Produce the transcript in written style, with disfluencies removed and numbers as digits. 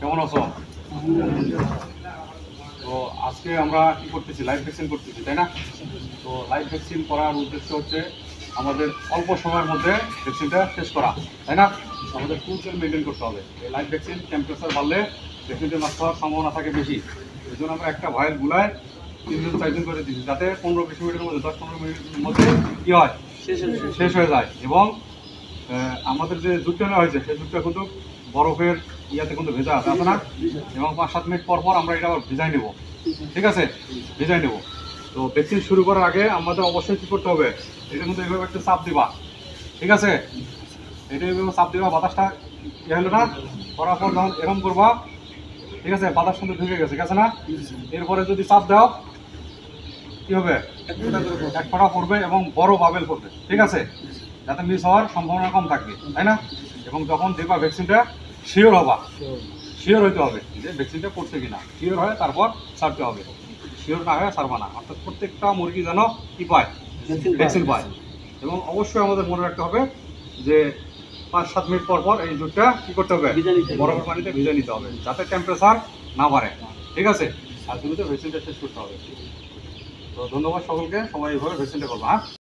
কেমন আছো? তো আজকে আমরা কি করতেছি, লাইভ ভ্যাকসিন করতেছি, তাই না? তো লাইভ ভ্যাকসিন করার উদ্দেশ্য হচ্ছে আমাদের অল্প সময়ের মধ্যে ভ্যাকসিনটা শেষ করা, তাই না? আমাদের ফুল সেল মেনটেন করতে হবে। এই লাইভ ভ্যাকসিন টেম্পারেচার বাড়লে ভ্যাকসিনটা নষ্ট হওয়ার সম্ভাবনা থাকে বেশি। এই জন্য আমরা একটা ভাইয়ের গুলায় 3 জন 4 জন করে দিচ্ছি, যাতে 15-20 মিনিটের মধ্যে 10-15 মিনিটের মধ্যে কী হয়, শেষ হয়ে যায়। এবং আমাদের যে জুটটা নেওয়া হয়েছে সেই জুটটা কিন্তু বরফের ইয়াতে কিন্তু ভেজা আছে না? এবং 5-7 মিনিট পর পর আমরা এটা আবার ভিজাই নেব, ঠিক আছে? ভিজাই নেব। তো ভ্যাকসিন শুরু করার আগে আমাদের অবশ্যই কী করতে হবে, এটা কিন্তু এইভাবে একটা চাপ দিবা, ঠিক আছে? এটা এইভাবে চাপ দিবা, বাতাসটা ইয়ে হলো না, করার পর যখন এরকম করবা, ঠিক আছে? বাতাস কিন্তু ঢুকে গেছে, গেছে না? এরপরে যদি চাপ দাও কী হবে, এক ফোঁটা পড়বে এবং বড় বাবেল পড়বে, ঠিক আছে? যাতে মিস হওয়ার সম্ভাবনা কম থাকবে, তাই না? এবং যখন দেখবা ভ্যাকসিনটা শিওর হবা, শিওর হইতে হবে যে ভ্যাকসিনটা পড়ছে কিনা। শিওর হয় তারপর ছাড়তে হবে, শিওর না হয়ে ছাড়বা না। অর্থাৎ প্রত্যেকটা মুরগি যেন কী পায়, ভ্যাকসিন পায়। এবং অবশ্যই আমাদের মনে রাখতে হবে যে 5-7 মিনিট পর পর এই দুধটা কী করতে হবে, বরফের পানিতে ভিজে নিতে হবে, যাতে টেম্পারেচার না বাড়ে, ঠিক আছে? আর দ্রুত ভ্যাকসিনটা শেষ করতে হবে। তো ধন্যবাদ সকলকে, সবাই এইভাবে ভ্যাকসিনটা করবো, হ্যাঁ।